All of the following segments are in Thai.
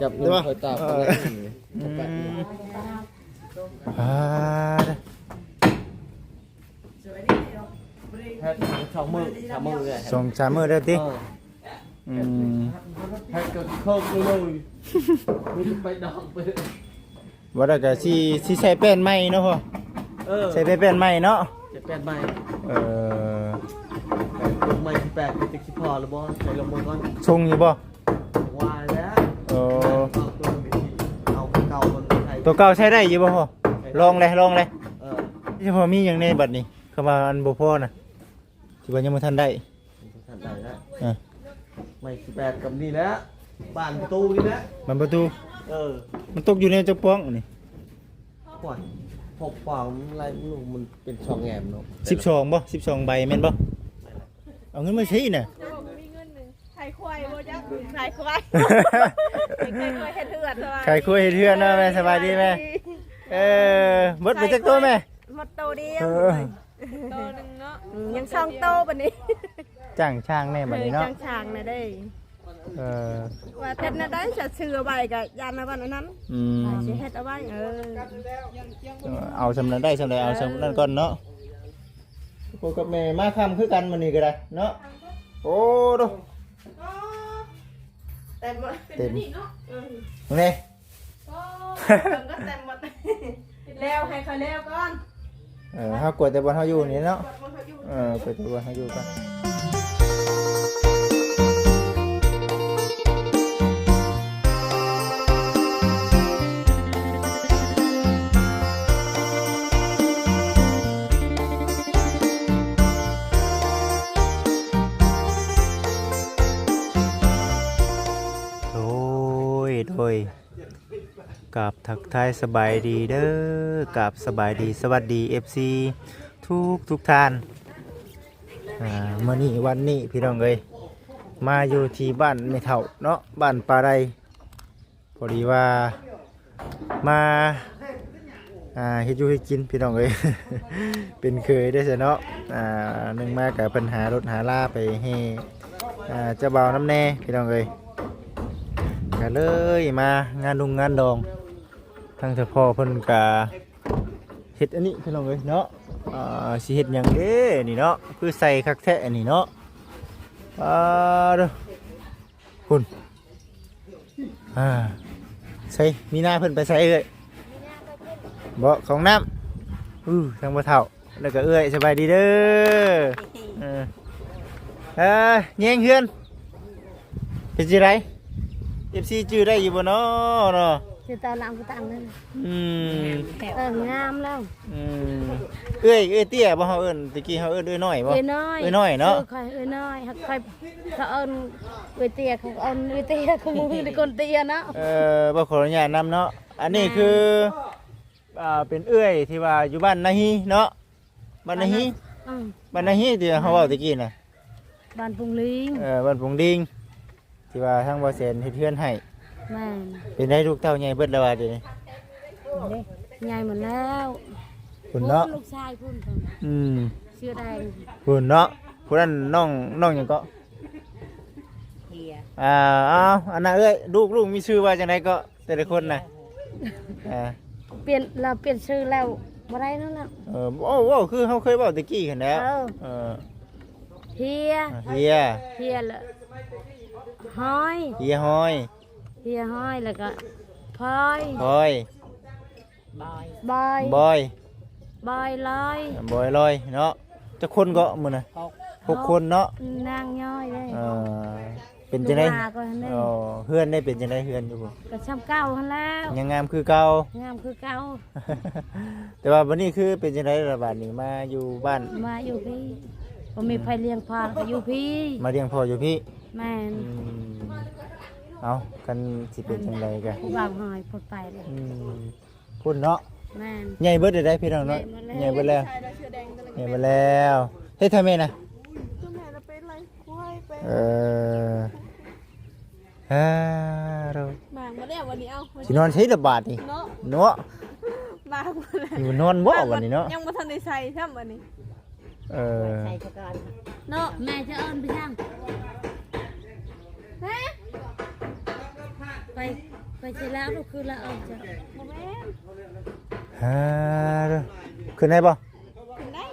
จับมือคอยตอบกันสองมือเลย ส่ง3 มื้อเด้อติให้ก็โคกเลยมีไปดอกไปบ่ได้ก็สิใช้แป้นใหม่เนาะพ่อใช้แป้นใหม่เนาะจะแปดใหม่ลงใหม่ที่8ก็จะพอแล้วบ่ใส่ลงมือก่อนชงอยู่บ่ว่าแล้วเอาเก่ามันใช้ตัวเก่าใช้ได้อยู่บ่พ่อลองเลยที่พ่อมีหยังในบัดนี้คำว่าอันบ่พอน่ะที่ว่ายังบ่ทันได้แล้วไม่18กับนี่แหละบ้านประตูนี่แหละบ้านประตูมันตกอยู่ในจักป้องนี่ปล่อย6ป่องอะไรลูกมันเป็นช่องแหมเนาะ12บ่12ใบแม่นบ่เอาเงินมาใช้น่ะมีเงินนึงไข่ควายบ่จักไข่ควายเฮ็ดเถื่อนสบายไข่ควายเฮ็ดเถื่อนเนาะแม่สบายดีแม่หมดไปจักตัวแม่หมดโตเดียวโตนึงเนาะยัง2โตบัดนี้จ้างช่างแน่บัดนี้เนาะจ้างช่างน่ะได้ว่าเฮ็ดน่ะได้จะซื้อเอาไว้ก็ยามวันนั้นสิเฮ็ดเอาไว้เอาสำนั้นได้สำใดเอาสำนั้นก่อนเนาะพ่อกับแม่มาค่ำคือกันมื้อนี้ก็ได้เนาะโอ้ดูเต็มนี่เนาะนี่ก็เต็มหมดแล้วให้เขาแล้วก่อนเฮากวดแต่บ่เฮาอยู่นี่เนาะกวดแต่บ่เฮาอยู่กันโดยกับทักทายสบายดีเด้อกับสบายดีสวัสดี FC ทุกท่านมื้อนี้วันนี้พี่น้องเอ้ยมาอยู่ที่บ้านแม่เฒ่าเนาะบ้านป่าไรพอดีว่ามาเฮ็ดอยู่ให้กินพี่น้องเอ้ย เป็นเคยได้ซะเนาะนึงมากับปัญหารถหาลาไปให้เจ้าบ่าวน้ำแน่พี่น้องเอ้ยก็เลยมางานงานดองทางเจ้าพ่อเพิ่นก็เฮ็ดอันนี้พี่น้องเอ้ยเนาะสิเฮ็ดหยังเด้นี่เนาะคือใส่คักแท้อันนี้เนาะเด้อคุณใส่มีหน้าเพิ่นไปใส่เอ้ยบ่ของน้ำทางบ่เฒ่าแล้วก็เอ้ยสบายดีเด้อแยงเฮือนเป็นจังไดFC ชื่อได้อยู่บ่เนาะชื่อตาลำกูตังนั่นงามแล้วเอ้ยเตี้ยบ่เฮาเอิ้นตะกี้เฮาเอิ้นเอ้ยน้อยบ่เอ้ยน้อยเนาะค่อยเอ้ยน้อยค่อยเขาเอิ้นเอ้ยเตี้ยเขาเอิ้นเอ้ยเตี้ยเขาบ่มีแต่คนเตี้ยเนาะบ่ขออนุญาตนำเนาะอันนี้คือเป็นเอ้ยที่ว่าอยู่บ้านนาฮีเนาะบ้านนาฮีที่เฮาเว้าตะกี้น่ะบ้านปุงลิงบ้านปุงลิงที่ว่าทางบ่แสนเฮ็ดเฮือนให้แม่เป็นได้ลูกเต้าใหญ่เบิดแล้วว่าดิใหญ่หมดแล้วคุณเนาะลูกชายคุณเสื้อแดงคุณเนาะคุณนั่นน้องหยังก็เฮียอันน่ะเอ้ยลูกมีชื่อว่าจังไดก็แต่ละคนน่ะเปลี่ยนชื่อแล้วบ่ได้นั่นน่ะโอ้คือเฮาเคยเว้าตะกี้คั่นแหละเฮียละห้อยเฮียห้อยแล้วก็พลอยบอยลอยเนาะจะคนก็มื้อน่ะ6คนเนาะนางย่อยได้เป็นจังได๋เฮือนได้เป็นจังได๋เฮือนอยู่บ่ก็ซ้ำเก่าหั่นแล้วยังงามคือเก่าแต่ว่าวันนี้คือเป็นจังได๋ล่ะบัดนี้มาอยู่บ้านมาอยู่พี่บ่มีไผเลี้ยงพ่อก็อยู่พี่มาเลี้ยงพ่ออยู่พี่แม่นเอากันสิเป็นจังไดกะบางหอยพดไปเลยพุ่นเนาะแม่นใหญ่เบิดได้พี่น้องเนาะใหญ่เบิดแล้วเฮ็ดทำไมน่ะเรามาแล้ววันนี้เอาสินอนใช้ระบาดนี่เนาะมาอยู่นอนบ่วันนี้เนาะยังบ่ทันได้ใส่ซ้ํวันนี้ใส่ก่อนเนาะแม่จะเอิ้นไปซั่งไป ไปเสร็จแล้วก็คือละเอาจ้ะ โมแม่น ฮ่าขึ้นได้บ่ ขึ้นได้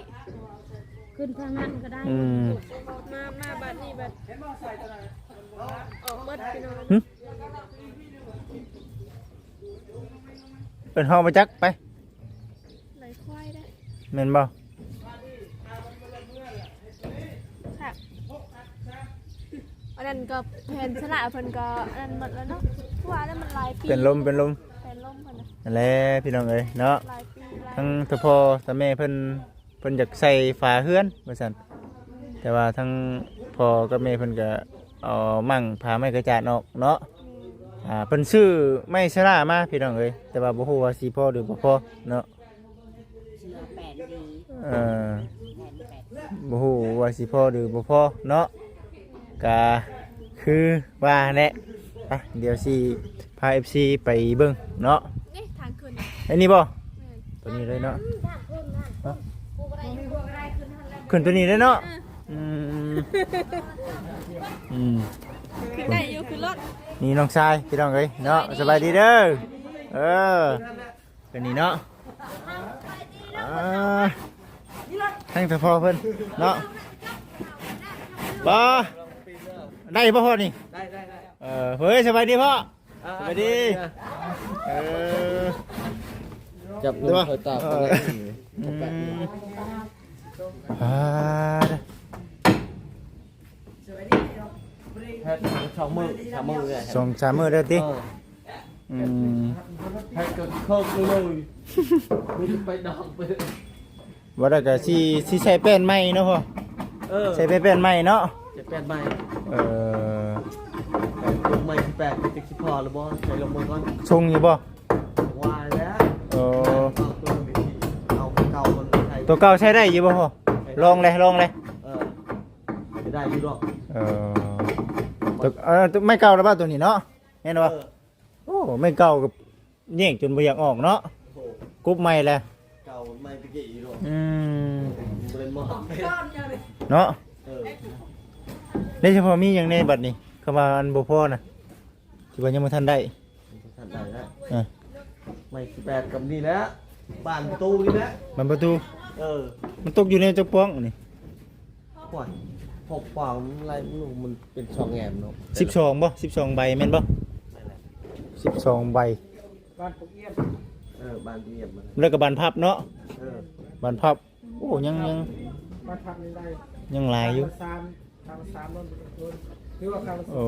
ขึ้นทางนั้นก็ได้ มาบัดนี้บัดออกเบิดพี่น้อง หึเป็นห้องมาจักไป ไหลควายได้ แม่นบ่ ค่ะอันนั้นก็แผนชนะเพิ่นก็อันนั้นหมดแล้วเนาะเพราะว่าแล้วมันหลายปี เป็นลม แผนล่มเพิ่นน่ะ นั่นแหละพี่น้องเอ้ยเนาะ หลายปีหลาย ทั้งทพ่อทั้งแม่เพิ่นอยากใส่ฝาเฮือนว่าซั่นแต่ว่าทั้งพ่อกับแม่เพิ่นก็เอามั่งพาไม้กระจาดออกเนาะเพิ่นซื้อไม้ชรามาพี่น้องเอ้ยแต่ว่าบ่ฮู้ว่าสิพอหรือบ่พอเนาะบ่ฮู้ว่าสิพอหรือบ่พอเนาะก็คือว่าแหละไปเดี๋ยวสิพา FC ไปเบิ่งเนาะ นี่ทางขึ้น ไอ้นี่บ่ แม่น ตัวนี้เลยเนาะขึ้นตัวนี้เลยเนาะอืม ขึ้นได้อยู่ขึ้นรถ นี่น้องชายพี่น้องเอ้ยเนาะสบายดีเด้อตัวนี้เนาะทั้งแต่พ่อเพิ่นเนาะบ่ได้บ่พ่อนี่ ได้ เฮ้ยสบายดีพ่อสบายดีอ จับมือคอยตาไปเลย แพทย์สองมือสามมือเลย ส่งสามมือได้ติ แพทย์ก็เคิร์ฟเลยไม่จะไปดอกไป ว่าได้ก็สิใช้แป้นใหม่เนาะพ่อใช้แป้นใหม่เนาะ จะแปดใหม่ Ờ, ลงใหม่ที่แปดจะคิดพอหรือบ่ใส่ลงมือก่อน ชงอยู่บ่ วายแล้ว เออ เอาเก่ามันใส่ ตัวเก่าใช้ได้อยู่บ่พ่อลองเลย จะได้อยู่หรอก ตัวไม่เก่าแล้วป่ะตัวนี้เนาะเห็นบ่โอ้ไม่เก่ากับแย่งจนบ่อยากออกเนาะกรุ๊บใหม่แหละ เก่าไม่ตะกี้อยู่หรอก เล่นหมด เนาะได้เฉพาะมีอย่างในบัดนี้คำว่าอันบ่พอน่ะที่ว่ายังบ่ทันได้ ทันได้แล้วไม่ที่แปดกับนี่แล้วบ้านประตูนี่แล้ว มันประตู Ừ. มันตกอยู่ในเจ้าป้องนี่ Quảng hộp quảng lại mìnhเป็นช่องแอมเนาะ 12บ่12ใบแม่นบ่12ใบ บ้านเงียบมัน แล้วก็บานพับเนาะ Ừ. บานพับโอ้ยัง มาทำได้ ยังหลายอยู่ ทำ3ต้นหรือว่าคำ โอ้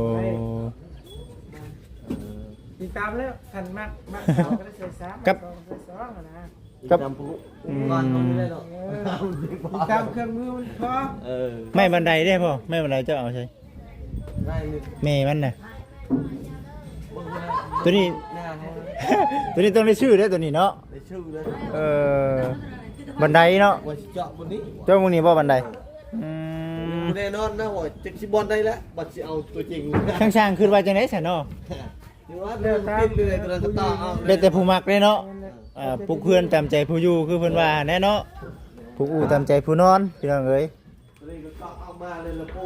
ติดตามแล้วทันมากเราก็ได้ใส่3 ครับ ใส่2นะ กับตามผู้ก่อนเขาไม่ได้หรอก ติดตามเครื่องมือมันพอ ไม่บันไดได้พ่อไม่บันไดเจ้าเอาใช่ ได้นี่ แม่มันน่ะตัวนี้ หน้าเขา ตัวนี้ต้องได้ชื่อเด้อตัวนี้เนาะ ได้ชื่อเลย บันไดเนาะ ว่าเจาะบนนี้ เจ้ามึงนี่บ่บันได แน่นอนนะว่าจะชิบอลได้แล้วบัดจะเอาตัวจริง ช่างๆคือว่าจังได๋ซะเนาะ นี่ว่าเดินติดเลยกำลังต่อเอา ได้แต่ผู้มักเลยเนาะผู้เพื่อนตามใจผู้อยู่คือเพิ่นว่าแน่เนาะผู้อู้ตามใจผู้นอนพี่น้องเอ้ย เลยก็เอามาเลยละปู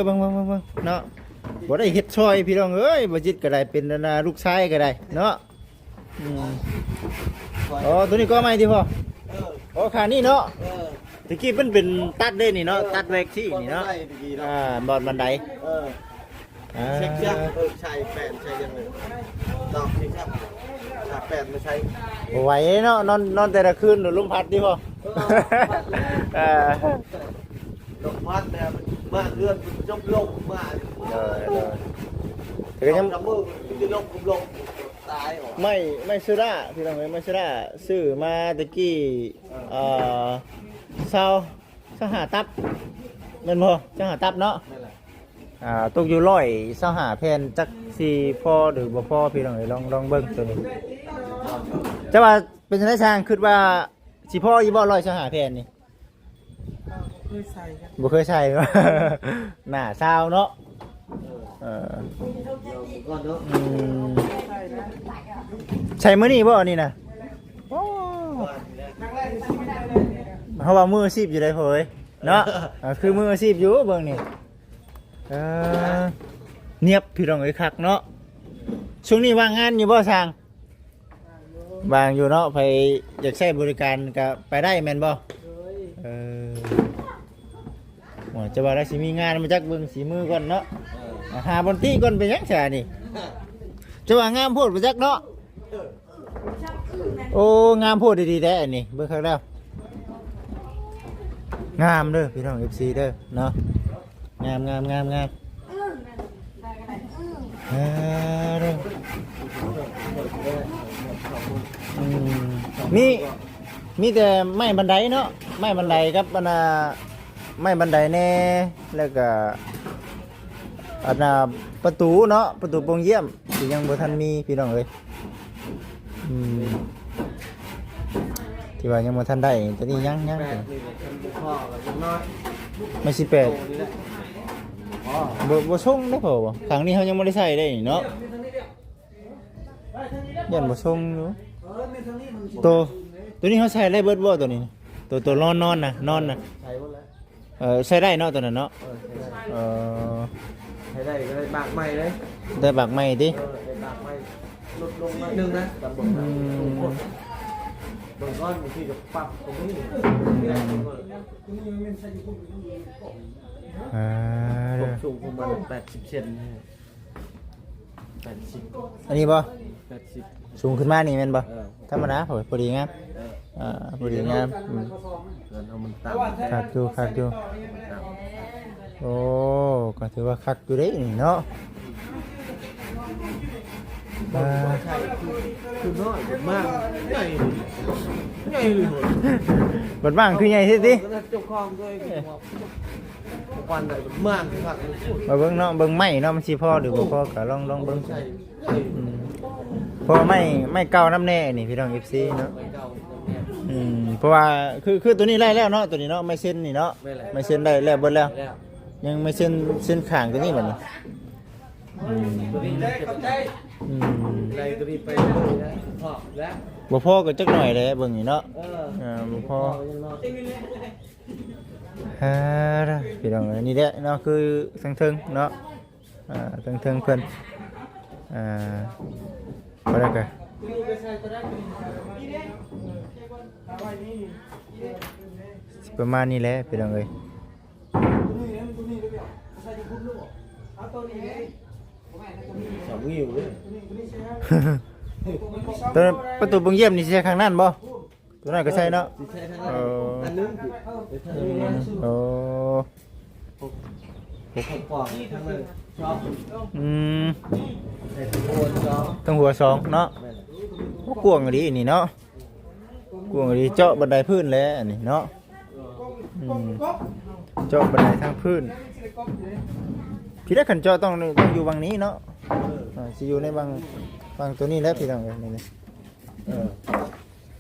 เบิ่งเนาะบ่ได้เฮ็ดช่อยพี่น้องเอ้ยบ่จิตก็ได้เป็นลูกชายก็ได้เนาะอ๋อตัวนี้ก็ไม่ที่พ่ออ๋อขานี่เนาะตะกี้เพิ่นเป็นตัดเด้นี่เนาะตัดแวกซี่นี่เนาะบอดบันได เช็คยักใช่แปดใช่ยังไงดอกเช็คยักแปดไม่ใช่ บ่ไหวเนาะนอนแต่ละคืนโดนลมพัดดิพ่อ ดอกพัดเนี่ยมาเลื่อนจมลงมา แต่ก็ยัง น้ำมือจะลงตายออก ไม่ซื้อละพี่น้องเอ้ยไม่ซื้อละซื้อมาตะกี้เศร้าหาตับแม่นบ่เศร้าหาตับเนาะ นั่นแหละ ตกอยู่125แผ่นจักสิพอหรือบ่พอพี่น้องเอ้ยลองเบิ่งตัวนี้แต่ว่าเป็นจังได๋ช่างคิดว่าสิพออยู่บ่125แผ่นนี่ เคยใส่กัน บ่เคยใช้ หน้าซาวเนาะ เดี๋ยวก่อนเนาะ ใส่นะ ใช้มื้อนี้บ่นี่น่ะ ครั้งแรกที่ชีวิตได้เลย เฮาว่ามืออาชีพอยู่ได้เผยเนาะคือมืออาชีพอยู่เบิ่งนี่เนียบพี่น้องเอ้ยคักเนาะ ช่วงนี้ว่างงานอยู่บ่ช่างว่างอยู่เนาะไปอยากใช้บริการก็ไปได้แม่นบ่เออว่าจะว่าได้สิมีงานมาจักเบิ่งสีมือก่อนเนาะหาบนตี้ก่อนไปยังซะนี่จะว่างามโพดไปจักเนาะโอ้งามโพดดีๆแท้อันนี้เบิ่งคักแล้วงามเด้อพี่น้อง FC เด้อเนาะงามเด้อมีแต่ไม้บันไดเนาะไม้บันไดครับอันน่ะไม้บันไดแน่แล้วก็อันน่ะประตูเนาะประตูโปร่งเยี่ยมที่ยังบ่ทันมีพี่น้องเอ้ยที่ว่ายังบ่ทันได้ตัวนี้ยัง แปดนี่พ่อกับน้อย ไม่สิแปด นี่แหละ บ่ส่งได้เปล่าบ่ครั้งนี้เฮายังบ่ได้ใช้ได้นี่เนาะยันบ่ส่งอยู่ตัวนี้เฮาใช้ได้เบิดบ่ตัวนี้ตัวนอนน่ะนอนน่ะ ใช้หมดแล้ว ใช้ได้เนาะตัวนั้นเนาะ ใช้ได้ก็ได้บากใหม่เลย ได้บักใหม่ติ ได้บากใหม่ลดลงมาหนึ่งนะตำบลนะบางก้อนบางทีกับปรับตรงนี้ผมสูงประมาณ80 เซน80 อันนี้บ่ 80 สูงขึ้นมานี่แม่นบ่ธรรมดาพอดีงามพอดีงาม เงินเอามันต่ำ คักอยู่โอ้ก็ถือว่าคักอยู่เด้นี่เนาะ ใช่คือน้อยมากใหญ่เลย บัดบ้างคือใหญ่ซิติ เจ้าของด้วยควันเลยมากครับ มาเบิ่งเนาะเบิ่งไม้เนาะมันสิพอหรือบ่พอก็ลองเบิ่ง ใช่ เพราะไม่เก่าน้ำแน่นี่พี่น้อง FC เนาะเพราะว่าคือตัวนี้ไล่แล้วเนาะตัวนี้เนาะไม่เส้นนี่เนาะไม่เส้นได้แล้วเบิดแล้วยังไม่เส้นข้างตัวนี้บัดนี้ ตัวนี้ได้กับใจในตัวนี้ไปเลยนะพอแล้ว บ่พอก็จักหน่อยเลยเบิ่งนี่เนาะบ่พอพี่น้องนี่แหละเนาะคือเทิงๆเนาะเทิงๆเพิ่นบ่ได้ก็ประมาณนี้แหละพี่น้องเอ้ย สองงิ้วเลย ตัวประตูเบิ่งเยี่ยมนี่ใช่ข้างนั้นบ่ตัวนั้นก็ใช่เนาะ ใช่ทั้งนั้นอันนึงโอ้ผมปอกทั้งนั้นชอบ ต้องหัวสองเนาะกวงดีนี่เนาะกวงดีเจาะบันไดพื้นแล้วอันนี้เนาะเจาะบันไดทางพื้นพี่ได้ขันเจาะต้องอยู่บางนี้เนาะสิอยู่ในบางตัวนี้แล้วพี่ต้องเลยนี่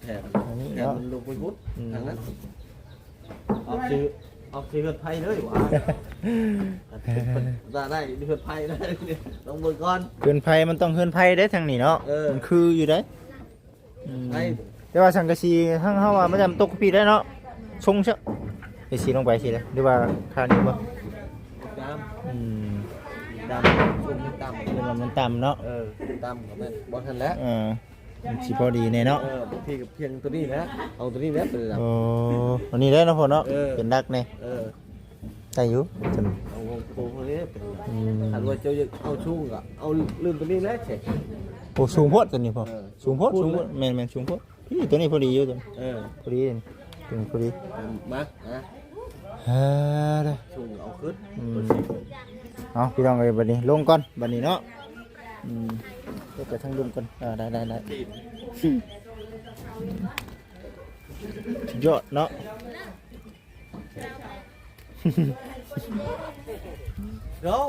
แถบมันลงไปพุทธทางนั้นออกชื่อเกิดไพ่เลยวะได้เกิดไพ่ได้ต้องเบิกก้อน เกินไพ่มันต้องเกินไพ่ได้ทางนี้เนาะมันคืออยู่ได้แต่ว่าสังกะสีทั้งเฮาว่ามันจะตกพี่ได้เนาะชงซะไปสีลงไปสิเลยหรือว่าคานี้บ่ดำชุ่มต่ำเป็นว่ามันต่ำเนาะต่ำกับแม่บอทันแล้วสิพอดีแน่เนาะบางทีกับเพียงตัวนี้นะเอาตัวนี้แล้วเป็นดำโอ้วันนี้ได้เนาะพ่อเนาะเป็นดักแน่ได้อยู่จนเอาโค้งตัวนี้เป็นหันว่าเจ้าจะเอาชุ่มก็เอาลืมตัวนี้แล้วเฉยโอ้สูงโพดตัวนี้พ่อสูงโพดแม่นสูงโพดพี่ตัวนี้พอดีอยู่ตัวพอดีตัวนี้พอดีมานะชุ่มเอาขึ้นเอาพี่น้องเลยบัดนี้ลงก่อนบัดนี้เนาะก็กระทั่งลงก่อนได้ยอดเนาะเดี๋ยว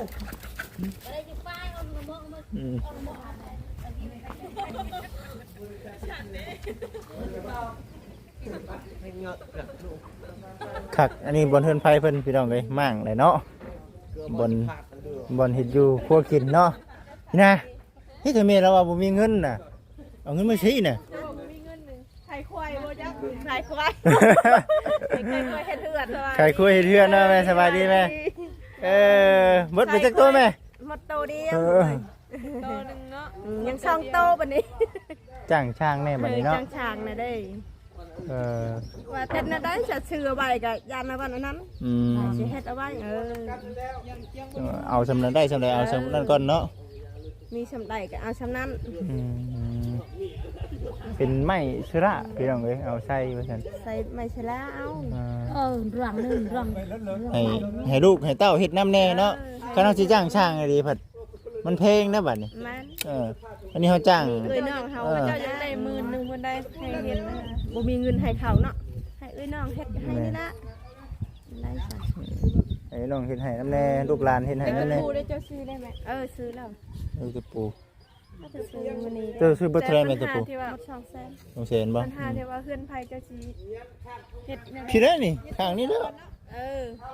คักอันนี้บนเฮือนไฟเพิ่นพี่น้องเลยมั่งเลยเนาะบนเห็ดอยู่ครัวกินเนาะนี่นะเฮ้ยทำไมเราว่าบ่มีเงินน่ะเอาเงินมาใช้น่ะมีเงินหนึ่งไข่ควายบ่จ๊ะไข่ควายเฮ็ดเถื่อนสบายไข่ควายเฮ็ดเถื่อนนะแม่สบายดีแม่หมดไปจักตัวแม่หมดตัวเดียว โตนึงเนาะยังช่องโตบัดนี้ จ้างช่างแน่บัดนี้เนาะ ช่างๆน่ะเด้ เออ ว่าเฮ็ดน่ะได้จะชื่อไว้ก็ยานเอาก่อนอันนั้น อืม สิเฮ็ดเอาไว้เอาสำนั้นได้สำใดเอาสำนั้นก่อนเนาะ มีสำใดก็เอาสำนั้น อืมเป็นไม้ชระพี่น้องเอ้ยเอาใส่ว่าซั่น ใส่ไม่ใช่แล้วเอา รังหนึ่งรัง ให้ลูกให้เต้าเฮ็ดน้ำแน่เนาะคันเฮาสิจ้างช่างให้ดีผัดมันเพลงนะบัดนี้ มัน อันนี้เฮาจ้าง เอ้ยน้องเฮาเจ้ายังได้10,000บ่ได้ให้เฮ็ดบ่มีเงินให้เขาเนาะให้เอ้ยน้องเฮ็ดให้นี่ละได้ซะ ให้น้องเฮ็ดให้น้ำแน่ลูกหลานเฮ็ดให้น้ำแน่ ปูได้เจ้าซื้อได้ไหมซื้อแล้ว ตะปู จะซื้อวันนี้ เจ้าซื้อบ่แทรแม่ตะปู ที่ว่า2แสน น้องเซนบ่ ปัญหาที่ว่าเพื่อนไผเจ้าชีเฮ็ดแนว พี่ได้นี่ข้างนี้เด้อ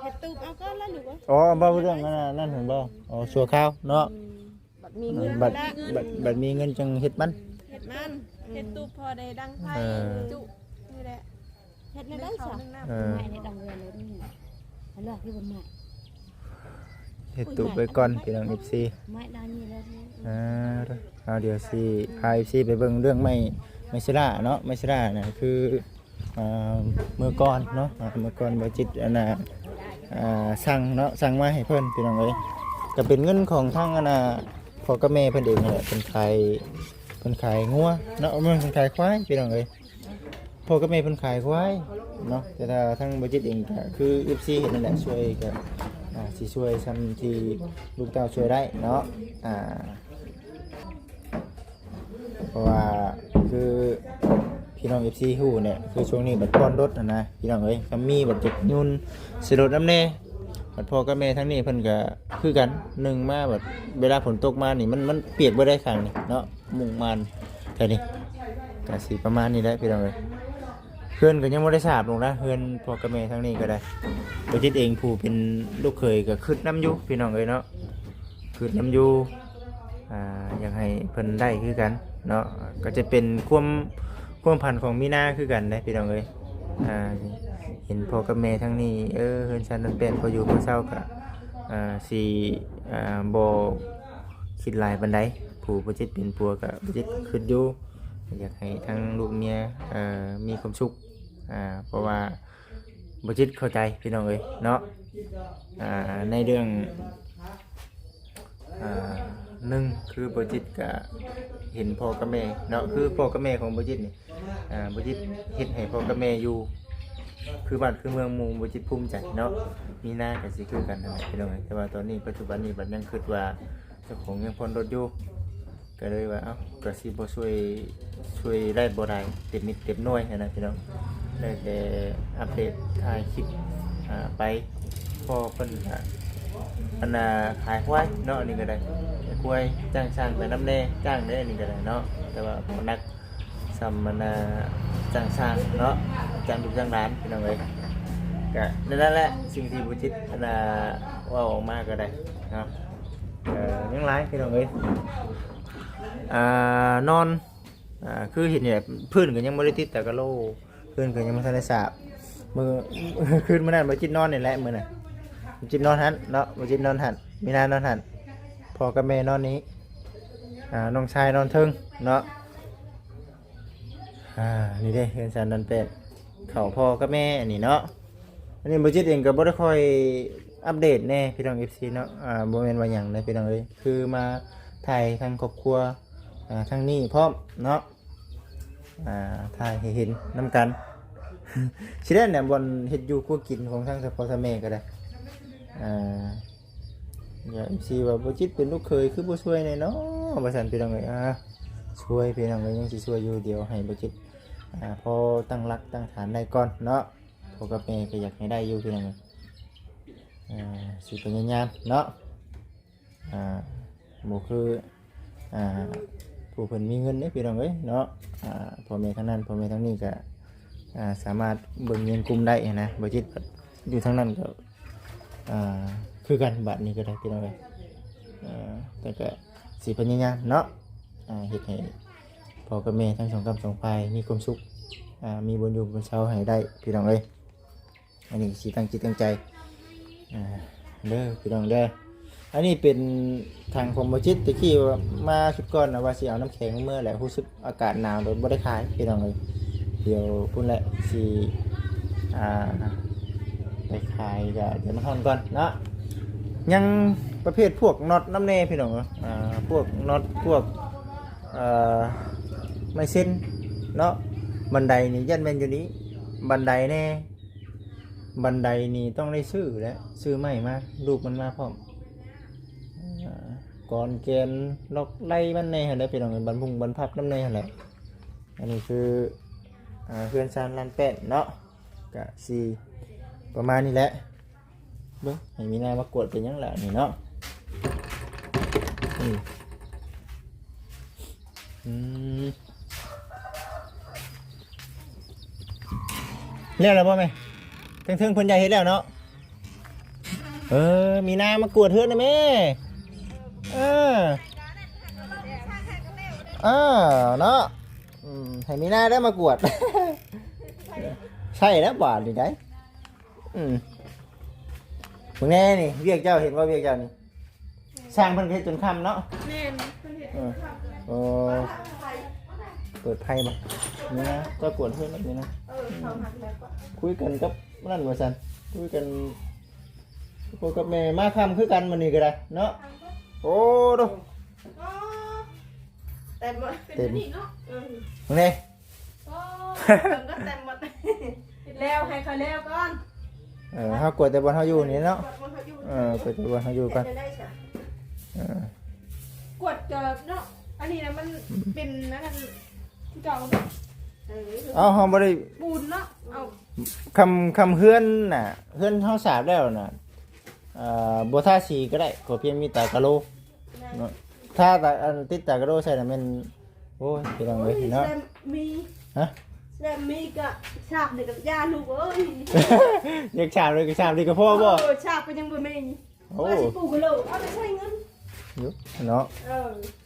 เฮ็ดตูบเอาก้อนแล้วหนูก็ อ๋อบ่เรื่องนั่นเห็นบ่อ๋อชั่วคราวเนาะ บัดมีเงิน บัดมีเงินจังเฮ็ดมัน เฮ็ดมันเฮ็ดตูบพอได้ดังไผจุนี่แหละเฮ็ดในได้ซะ ไม่ได้ดังเลยเลยนี่ฮัลโหลที่บนใหม่ เฮ็ดตุไปก่อนพี่น้อง FC ไม่ได้นี่แล้ว เอาเดี๋ยวสิพา FC ไปเบิ่งเรื่องไม่ชราเนาะไม่ชราน่ะคือเมื่อก่อนเนาะเมื่อก่อนบ่จิตอันน่ะสั่งเนาะสั่งมาให้เพิ่นพี่น้องเอ้ยก็เป็นเงินของทางอันน่ะพ่อกับแม่เพิ่นเองนั่นแหละเพิ่นขายงัวเนาะมันเพิ่นขายควายพี่น้องเอ้ยพ่อกับแม่เพิ่นขายควายเนาะแต่ถ้าทางบ่จิตเองก็คือ FC เห็นนั่นแหละช่วยก็สิช่วยซ้ำที่ลูกเต้าช่วยได้เนาะเพราะว่าคือพี่น้อง FC ฮู้เนี่ยคือช่วงนี้บัดป้อนรถนะพี่น้องเอ้ยก็มีบัดจุกยุ่นสิรถน้ำแน่บัดพ่อกับแม่ทั้งนี้เพิ่นก็คือกันหนึ่งมาบัดเวลาฝนตกมานี่มันเปียกบ่ได้ข้างนี่เนาะมุ่งมันแค่นี้ก็สิประมาณนี้แหละพี่น้องเอ้ยเพื่อนก็ยังบ่ได้ทราบลงนะเพื่อนพ่อกับแม่ทั้งนี้ก็ได้บ่จิตเองผู้เป็นลูกเขยก็คิดนํอยู่พี่น้องเอ้ยเนาะคิดนํอยู่อยากให้เพิ่นได้คือกันเนาะก็จะเป็นความพันของมีนาคือกันนะพี่น้องเอ้ยเห็นพ่อกับแม่ทั้งนี้เฮือนฉันนั้นเป็นพออยู่พอเศร้าก็สิบ่คิดหลายปานใดผู้บ่จิตเป็นผัวก็บ่จิตคิดอยู่อยากให้ทั้งลูกเมียมีความสุขเพราะว่าบ่จิตเข้าใจพี่น้องเอ้ยเนาะในเรื่องหนึ่งคือบ่จิตก็เห็นพ่อกับแม่เนาะคือพ่อกับแม่ของบ่จิตนี่บ่จิตเฮ็ดให้พ่อกับแม่อยู่คือบ้านคือเมืองหมู่บ่จิตภูมิใจเนาะมีหน้าก็สิคือกันนั่นแหละพี่น้องแต่ว่าตอนนี้ปัจจุบันนี้บัดยังคิดว่าเจ้าของยังผ่อนรถอยู่ก็เลยว่าเอ้าก็สิบ่ช่วยได้บ่ได้เต็มนิดเต็มหน่วยนะพี่น้องได้แต่อัปเดตถ่ายคลิปไปพอเพิ่นก็อันขายควายเนาะอันนี้ก็ได้ควายจ้างช่างไปน้ำแน่จ้างได้อันนี้ก็ได้เนาะแต่ว่าพอนักซ้ำมันจ้างช่างเนาะจ้างดูจ้างร้านพี่น้องเอ้ยก็นั่นแหละสิ่งที่บุจิตอันว่าออกมาก็ได้เนาะยังไรพี่น้องเอ้ยนอนคือเห็นเนี่ยพื้นก็ยังไม่ได้ติดแต่ก็โล่พื้นก็ยังไม่ทันได้สาบมือคืนมื่อนั้นบุจิตนอนนี่แหละมือน่ะบุจิตนอนหันเนาะบุจิตนอนหันมีนานอนหันพ่อกับแม่นอนนี้น้องชายนอนทึ่งเนาะนี่เด้เฮือนสันนันเป็ดเขาพ่อกับแม่อันนี้เนาะอันนี้บุจิตเองก็บ่ได้ค่อยอัปเดตแน่พี่น้อง FC เนาะบ่แม่นว่าหยังนะพี่น้องเอ้ยคือมาถ่ายทางครอบครัวทางนี้พร้อมเนาะถ่ายให้เห็นนํกัน สิได้เนี่ยบ่นเฮ็ดอยู่กูกินของทางเฉพาะแม่ก็ได้อย่า FC ว่าบ่จิตเป็นลูกเคยคือบ่ช่วยแน่เนาะว่าซั่นพี่น้องเอ้ยช่วยพี่น้องเอ้ยยังสิช่วยอยู่เดียวให้บ่จิตพอตั้งหลักตั้งฐานได้ก่อนเนาะพ่อกับแม่ก็อยากให้ได้อยู่พี่น้องสิพยายามเนาะบ่คือผู้เพิ่นมีเงินเด้พี่น้องเอ้ยเนาะพ่อแม่ทั้งนั้นพ่อแม่ทั้งนี้ก็สามารถเบิ่งเงินกลุ่มได้นะบ่จิตอยู่ทั้งนั้นก็คือกันบัดนี้ก็ได้พี่น้องเอ้ยแต่ก็สิพยายามเนาะเฮ็ดให้พ่อกับแม่ทั้งสองกำสองฝ่ายมีความสุขมีบุญอยู่บนเช้าให้ได้พี่น้องเอ้ยอันนี้สิตั้งจิตตั้งใจเด้อพี่น้องเด้อ อันนี้เป็นทางผมบ่จิตตะกี้ว่ามาชุดก่อนนะว่าสิเอาน้ำแข็งเมื่อแหละรู้สึกอากาศหนาวโดนบ่ได้ขายพี่น้องเอ้ยเดี๋ยวพุ่นแหละสิไปขายก็เดี๋ยวมาฮ้อนก่อนเนาะยังประเภทพวกน็อตน้ำแน่พี่น้องพวกน็อตพวกไม่เส้นเนาะบันไดนี่ยันแม่นอยู่นี้บันไดแน่บันไดนี่ต้องได้ซื้อแล้วซื้อใหม่มาลูกมันมาพร้อมก่อนเกณฑ์ล็อกไล่มันในหั่นแหละพี่น้องบันพุงบันพับน้ำในหั่นแหละอันนี้คือเพื่อนซานลานแป้นเนาะกะสีประมาณนี้แหละเบิ่งให้มีนามากวดเป็นยังล่ะนี่เนาะเรียกแล้วป่ะแม่เทิงๆเพิ่นใหญ่เฮ็ดแล้วเนาะมีนามากวดเฮือนนะแม่เนาะให้มีนาได้มากวด ใช่แล้วบาทนี่ไงมึงแน่นี่เรียกเจ้าเห็นว่าเรียกเจ้านี่สร้างเพิ่นเฮ็ดจนค่ำเนาะแม่นเพิ่นเฮ็ด เปิดไพ่มานี่นะเจ้ากวนเพื่อนแบบนี้นะเขาหักแล้วก็คุยกันกับนั่นว่าซั่นคุยกันคุยกับแม่มาค่ำคือกันมื้อนี้ก็ได้เนาะโอ้ดูเต็มหมดเป็นนี่เนาะมึงแน่ก็เต็มหมดแล้วให้เขาแล้วก่อนเฮากวดแต่บ่เฮาอยู่นี่เนาะกวดแต่บ่เฮาอยู่กันกดกับเนาะอันนี้นะมันเป็นนั่นที่เก่าเฮาบ่ได้ปูนเนาะเอาคำเฮือนน่ะเฮือนเฮาสาบแล้วน่ะบ่ทาสีก็ได้ก็เพียงมีตากะโลเนาะถ้าติดตากะโลใส่น่ะมันโอ้ยพี่น้องเอ้ยเนาะมีฮะแล้วมีก็ฉาบนี่ก็ย่าลูกเอ้ยอยากฉาบเลยก็ฉาบดีก็พอบ่ฉาบก็ยังบ่มีว่าสิปลูกกะโลเอาไปใช้เงินอยู่เนาะ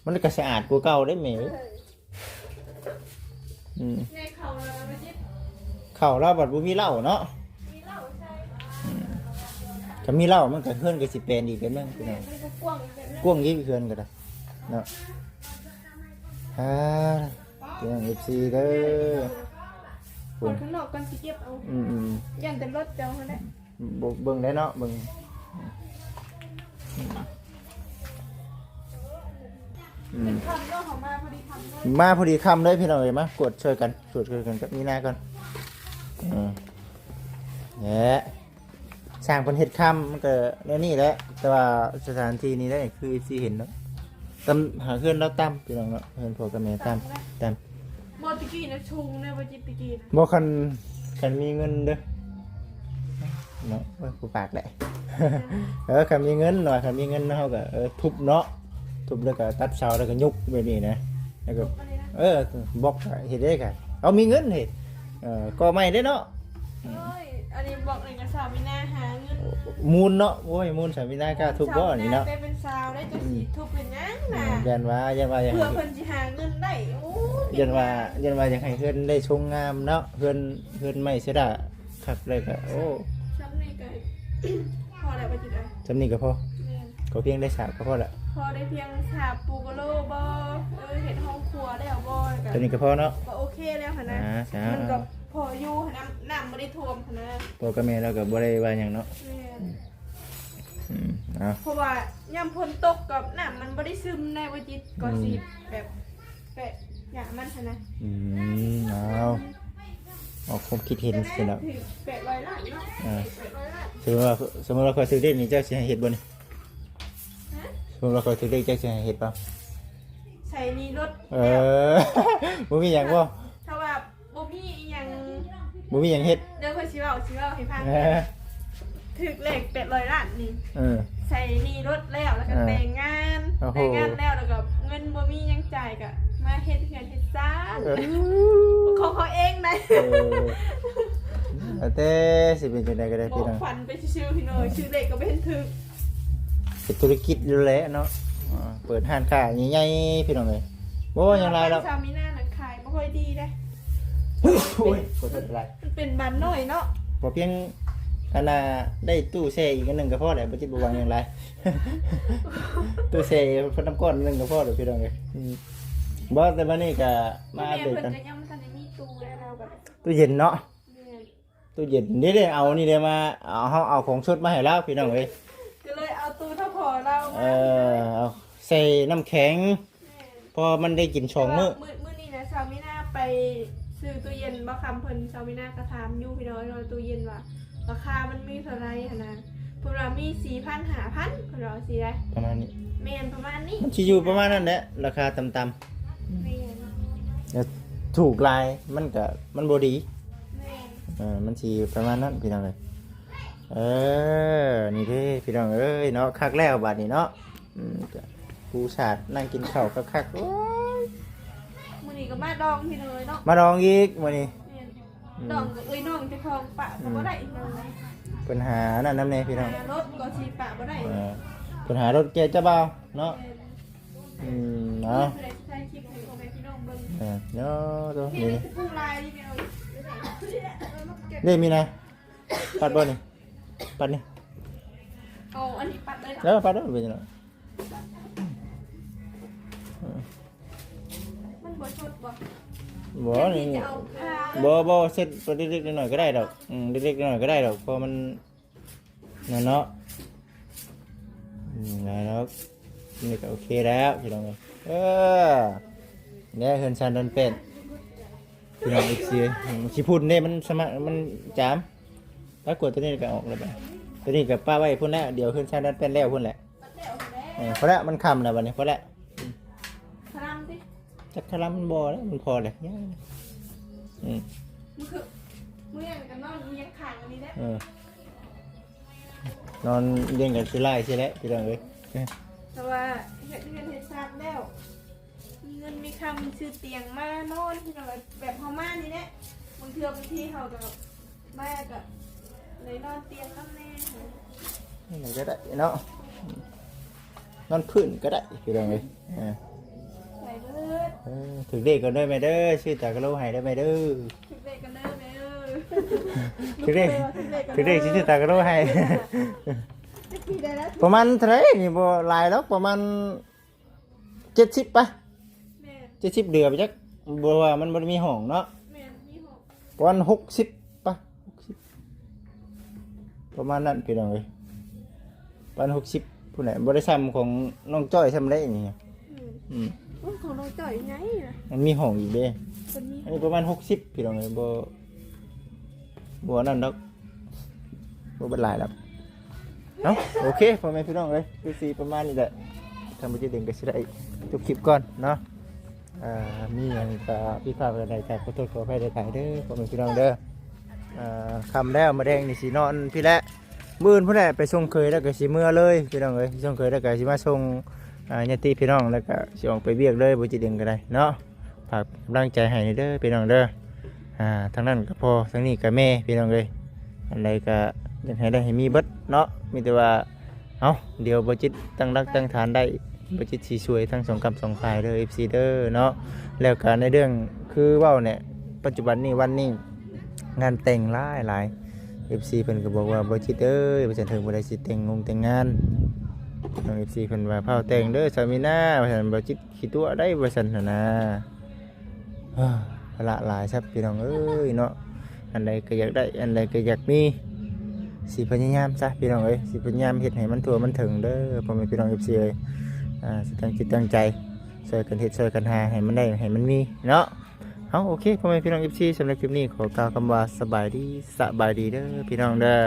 มันก็สะอาดกว่าเก่าได้แหมในเขาแล้วบ่จิตเข้าแล้วบัดบ่มีเหล้าเนาะมีเหล้าใช่ถ้ามีเหล้ามันก็เฮือนก็สิเป็นอีกเป็นแม่งพี่น้องกว้างยิ่งเฮือนก็ได้เนาะพี่น้อง FC เด้อคนข้างนอกกันสิเก็บเอายันแต่รถเจ้าหั่นแหละเบิ่งได้เนาะเบิ่งมาพอดีคำเลยพี่น้องเอ้ยมากดช่วยกันกับมีนาก่อนเนี่ยสร้างเป็นเห็ดคำมันก็แล้วนี่แหละแต่ว่าสถานที่นี้ได้คือที่เห็นเนาะตำหาเพื่อนแล้วตั้มพี่น้องเนาะเพื่อนพ่อกับแม่ตั้มบ่ตะกี้นะชุงเนี่ยบ่จิตตะกี้บ่คันมีเงินเด้อเนาะกูปากได้คันมีเงินหน่อยคันมีเงินเฮาก็ทุบเนาะทุบแล้วก็ตัดเสาแล้วก็ยุกแบบนี้นะแล้วก็บล็อกเฮ็ดได้ค่ะเอามีเงินเฮ็ดก็ไม่ได้เนาะอันนี้บอกเลยกับสาวมีนาหาเงินมูลเนาะโอ้ยมูลสาวมีนากล้าทุบบ่นี่เนาะเป็นสาวได้จังสิทุบเป็นหยังน่ะยันว่าอย่างเพื่อเพิ่นสิหาเงินได้โอ้ยันว่าอยากให้เพิ่นได้ชงงามเนาะเพิ่นไม่เสียดายคักเลยก็โอ้ซ้ำนี่ก็พอแล้วบ่จิได้ซ้ำนี่ก็พอก็เพียงได้ฉาบก็พอละพอได้เพียงฉาบปูกะโลบ่เฮ็ดห้องครัวได้เอาบ่ก็ซ้ำนี่ก็พอเนาะก็โอเคแล้วหั่นนะมันก็พออยู่น้ำบ่ได้ท่วมหั่นนะพ่อกับแม่เราก็บ่ได้ว่าหยังเนาะเพราะว่ายามฝนตกกับน้ำมันบ่ได้ซึมในบ่จิตก็สิแบบหยามันหั่นนะเอาความคิดเห็นสิเนาะ800ล้านเนาะสมมุติว่าเขาซื้อได้นี่เจ้าสิให้เฮ็ดบ่นี่สมมุติว่าเขาซื้อได้เจ้าสิให้เฮ็ดบ่ใส่นี่รถบ่มีหยังบ่ถ้าว่าบ่มีอีหยังเฮ็ดเดี๋ยวค่อยสิเว้าให้ฟังถึกเลข800ล้านนี่ใส่นี่รถแล้วก็แต่งงานแล้วก็เงินบ่มีหยังจ่ายก็มาเฮ็ดเฮือนเฮ็ดซ่านเขาเองได้แต่สิเป็นจังได๋ก็ได้พี่น้องฝันไปชื่อพี่น้อยชื่อเลขก็เป็นถึกเป็นธุรกิจอยู่แล้วเนาะเปิดร้านค้าใหญ่ๆพี่น้องเอ้ยบ่ว่าหยังไรแล้วชาวมีนาน่ะขายบ่ค่อยดีเด้โอ้ยขอโทษหลายมันเป็นบ้านน้อยเนาะบ่เพียง อันน่ะได้ตู้แช่อีกอันหนึงก็พอแหละบ่จิตบ่หวังหยังไร ตู้แช่เพิ่นน้ำก้อนหนึงก็พอเด้อพี่น้องเอ้ยบ่แต่บัดนี้ก็มา แม่ เด็ก เพิ่น กัน ก็ยังบ่ทันได้มีตู้แล้วเราก็ ตู้เย็นเนาะ แม่น ตู้เย็นนี่เด้เอานี่เด้มาเอาของชุดมาให้เราพี่น้องเอ้ย ก็เลยเอาตู้เท่าพอเรามา เอาใส่น้ำแข็ง แม่น พอมันได้กิน2มื้อ มื้อนี้นะชาวมิน่าไปซื้อตู้เย็นบ่คำเพิ่นชาวมิน่าก็ถามอยู่พี่น้อยตู้เย็นว่าราคามันมีเท่าไหร่หั่นน่ะเพิ่นว่ามี 4,000 5,000เพิ่นว่าสิได้ ประมาณนี้ แม่นประมาณนี้ มันสิอยู่ประมาณนั้นแหละราคาต่ำ แม่น ๆแล้วถูกลายมันบ่ดี แม่น มันสิประมาณนั้นพี่น้องเอ้ยนี่เด้พี่น้องเอ้ยเนาะคักแล้วบัดนี้เนาะก็ผู้ชาตินั่งกินข้าวคักๆโอ้ย มื้อนี้ก็มาดองพี่น้อยเนาะ มาลองอีกมื้อนี้ แม่นดองก็เอ้ยน้องเจะคองปะก็บ่ได้อีกเลย ปัญหานั่นนำแน่พี่น้อง รถก็สิปะบ่ได้ ปัญหารถเกียร์เจ้าบ่าวเนาะเนาะ ใช้คลิปให้พ่อแม่พี่น้องเบิ่ง เนาะตัว พี่ นี่ นี่ผู้ลายที่แมว นี่มีนะปัดบ่นี่ปัดนี่ เอาอันนี้ปัดเลย แล้วปัดแล้วเป็นจังได๋ มันบ่ชดบ่ บ่นี่ จะเอาผ้า บ่เซ็ตตัวเล็กๆหน่อยๆก็ได้ดอกเล็กๆหน่อยๆก็ได้ดอกเพราะมันนั่นเนาะแล้วนี่ก็โอเคแล้วพี่น้องเนี่ยเฮือนซันดันเป็นพี่น้องอีกสิสิพูดเนี่ยมันสมัครมันจามถ้ากดตัวนี้ก็ออกแล้วไปตัวนี้กับป้าไว้พุ่นแล้วเดี๋ยวเฮือนซันดันเป็นแล้วพุ่นแหละ ปัดแล้วแล้ว พอแล้วมันคำแล้วบัดนี้พอแล้ว พลังสิ จักคลำมันบ่แล้วมันพอเลย มันคือมื้อยังกันนอนมื้อยังข้างอันนี้แหละ นอนเลี้ยงกันสิไล่ใช่แล้วพี่น้องเอ้ย แต่ว่าเฮ็ดเงินเฮ็ดทราบแล้วมีเงินมีคำมีชื่อเตียงมานอนที่เราแบบเฮามานี่แหละบางเทื่อบางทีเฮาก็มาก็เลยนอนเตียงนำแน่ นี่ก็ได้เนาะนอนพื้นก็ได้พี่น้องเอ้ย ไหลเบิด ถึงเด็กก็ได้ไหมเด้อชื่อตากระโลให้ได้ไหมเด้อ ถึกเด็กกันเด้อแม่เอ้ย ถึงเด็กชื่อตากระโลให้ จะขี่ได้แล้ว ประมาณเท่าไหรนี่บ่หลายแล้วประมาณ70ป่ะ แม่ 70เดือนไปจักบ่ว่ามันบ่ได้มีห้องเนาะ แม่มีหก ประมาณ60ป่ะ60ประมาณนั้นพี่น้องเอ้ยประมาณ60ผู้ไหนบ่ได้ซ้ำของน้องจ้อยซ้ำได้นี่ของน้องจ่อยไงนะ มันมีห้องอีกเด้ คนนี้ อันนี้ประมาณ60พี่น้องเอ้ยบ่นั่นดอกบ่เป็นหลายแล้วเนาะโอเคพ่อแม่พี่น้องเอ้ยคือสิประมาณนี้แหละทำบ่จิเด่นก็สิได้จบคลิปก่อนเนาะมีหยังก็พี่ฝากไว้ในใจขอโทษขออภัยได้ถ่ายเด้อพ่อแม่พี่น้องเด้อคำแล้วมาแดงนี่สินอนพี่แหละมื้ออื่นพุ่นแหละไปส่งเคยแล้วก็สิเมื่อเลยพี่น้องเอ้ยส่งเคยแล้วก็สิมาส่งญาติพี่น้องแล้วก็สิออกไปเวียกเลยบ่จิเด่นก็ได้เนาะฝากกำลังใจให้เด้อพี่น้องเด้อทางนั้นก็พอทางนี้ก็แม่พี่น้องเอ้ยอันใดก็อยากให้ได้ให้มีเบิดเนาะมีแต่ว่าเอาเดี๋ยวบ่จิตตั้งรักตั้งฐานได้บ่จิตสิช่วยทั้งสองกรรมสองฝ่ายเด้อ FC เด้อเนาะแล้วก็ในเรื่องคือเว้าเนี่ยปัจจุบันนี้วันนี้งานแต่งหลาย FC เพิ่นก็บอกว่าบ่จิตเอ้ยบ่ซั่นถึงบ่ได้สิแต่งงานน้อง FC เพิ่นว่าเผาแต่งเด้อสามีนาว่าซั่นบ่จิตขี้ตัวได้ว่าซั่นน่ะนะภาระหลายครับพี่น้องเอ้ยเนาะอันใดก็อยากได้อันใดก็อยากมีสิพยายามซะพี่น้องเอ้ยสิพยายามเฮ็ดให้มันทั่วมันถึงเด้อพ่อแม่พี่น้อง FC เอ้ยสิตั้งจิตตั้งใจช่วยกันเฮ็ดช่วยกันหาให้มันได้ให้มันมีเนาะเอาโอเคพ่อแม่พี่น้อง FC สำหรับคลิปนี้ขอกล่าวคำว่าสบายดีเด้อพี่น้องเด้อ